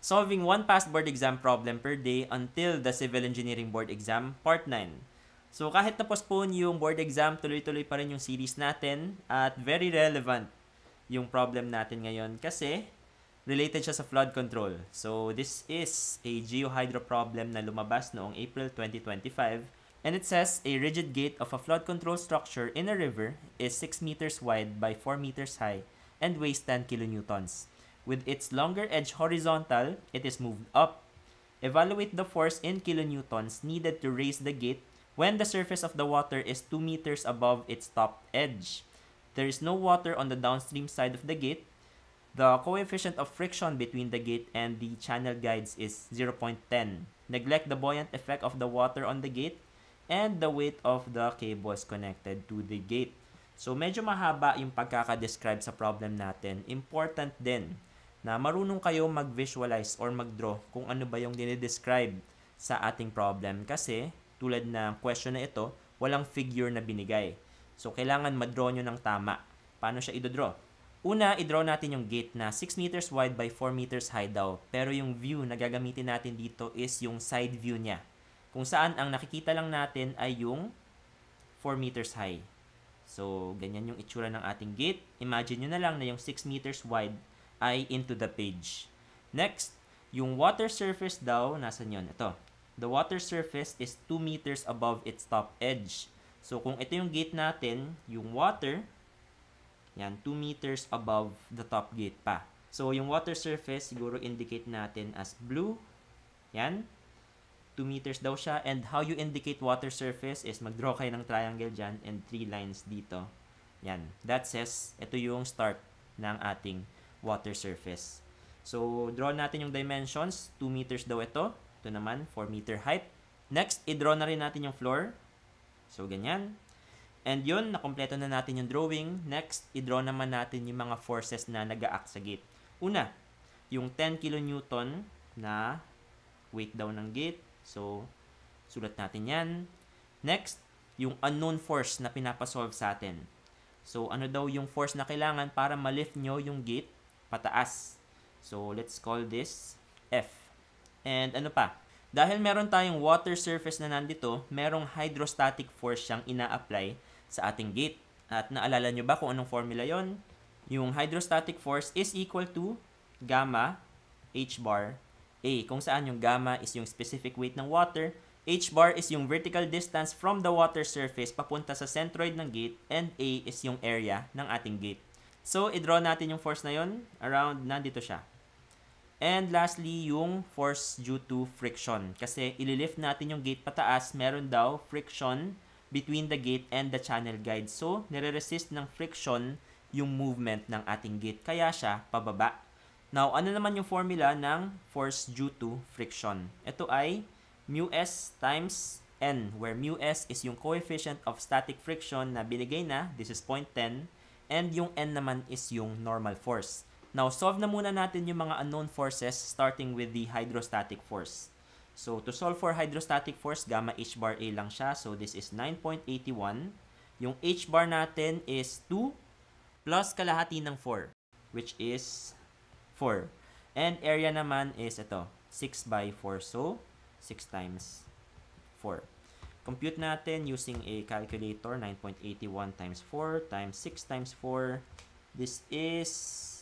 Solving one past board exam problem per day until the Civil Engineering Board Exam, Part 9. So kahit na-postpone yung board exam, tuloy-tuloy pa rin yung series natin at very relevant yung problem natin ngayon kasi related siya sa flood control. So this is a geohydro problem na lumabas noong April 2025 and it says a rigid gate of a flood control structure in a river is 6 meters wide by 4 meters high and weighs 10 kilonewtons. With its longer edge horizontal, it is moved up. Evaluate the force in kilonewtons needed to raise the gate when the surface of the water is 2 meters above its top edge. There is no water on the downstream side of the gate. The coefficient of friction between the gate and the channel guides is 0.10. Neglect the buoyant effect of the water on the gate and the weight of the cables connected to the gate. So medyo mahaba yung pagkaka-describe sa problem natin. Important din na marunong kayo mag-visualize or mag-draw kung ano ba yung dinidescribe sa ating problem. Kasi, tulad ng question na ito, walang figure na binigay. So, kailangan ma-draw nyo ng tama. Paano siya i-draw? Una, i-draw natin yung gate na 6 meters wide by 4 meters high daw. Pero yung view na gagamitin natin dito is yung side view niya. Kung saan ang nakikita lang natin ay yung 4 meters high. So, ganyan yung itsura ng ating gate. Imagine nyo na lang na yung 6 meters wide ay into the page. Next, yung water surface daw, nasan yun? Ito. The water surface is 2 meters above its top edge. So, kung ito yung gate natin, yung water, yan, 2 meters above the top gate pa. So, yung water surface, siguro indicate natin as blue. Yan. 2 meters daw siya. And how you indicate water surface is mag-draw kayo ng triangle dyan and 3 lines dito. Yan. That says, ito yung start ng ating water surface. So, draw natin yung dimensions. 2 meters daw ito. Ito naman, 4 meter height. Next, i-draw na rin natin yung floor. So, ganyan. And yun, nakompleto na natin yung drawing. Next, i-draw naman natin yung mga forces na nag-a-act sa gate. Una, yung 10 kilonewton na weight daw ng gate. So, sulat natin yan. Next, yung unknown force na pinapasolve sa atin. So, ano daw yung force na kailangan para ma-lift nyo yung gate pataas. So, let's call this F. And ano pa? Dahil meron tayong water surface na nandito, merong hydrostatic force siyang ina-apply sa ating gate. At naalala nyo ba kung anong formula yon? Yung hydrostatic force is equal to gamma H bar A. Kung saan yung gamma is yung specific weight ng water, H bar is yung vertical distance from the water surface papunta sa centroid ng gate, and A is yung area ng ating gate. So, i-draw natin yung force na yon. Around, nandito siya. And lastly, yung force due to friction. Kasi ililift natin yung gate pataas, meron daw friction between the gate and the channel guide. So, nire-resist ng friction yung movement ng ating gate. Kaya siya pababa. Now, ano naman yung formula ng force due to friction? Ito ay mu s times n, where mu s is yung coefficient of static friction na binigay na, this is 0.10, and yung n naman is yung normal force. Now, solve na muna natin yung mga unknown forces starting with the hydrostatic force. So, to solve for hydrostatic force, gamma H bar A lang siya. So, this is 9.81. Yung H bar natin is 2 plus kalahati ng 4, which is 4. And area naman is ito, 6 by 4. So, 6 times 4. Compute natin using a calculator, 9.81 times 4 times 6 times 4. This is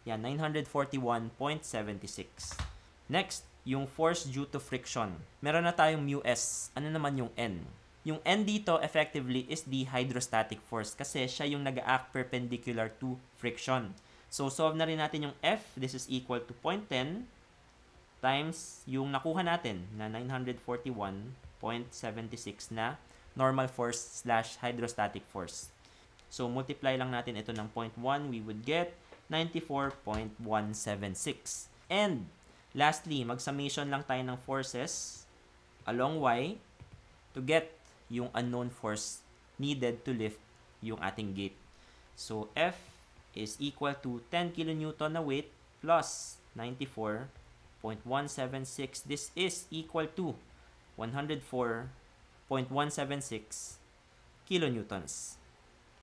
941.76. Next, yung force due to friction. Meron na tayong mu s. Ano naman yung n? Yung n dito effectively is the hydrostatic force kasi siya yung nag-act perpendicular to friction. So, solve na rin natin yung F. This is equal to 0.10 times yung nakuha natin na 941.76 na normal force / hydrostatic force. So, multiply lang natin ito ng 0.1. We would get 94.176. And, lastly, mag-summation lang tayo ng forces along Y to get yung unknown force needed to lift yung ating gate. So, F is equal to 10 kilonewton na weight plus 94.176. This is equal to 104.176 kilonewtons.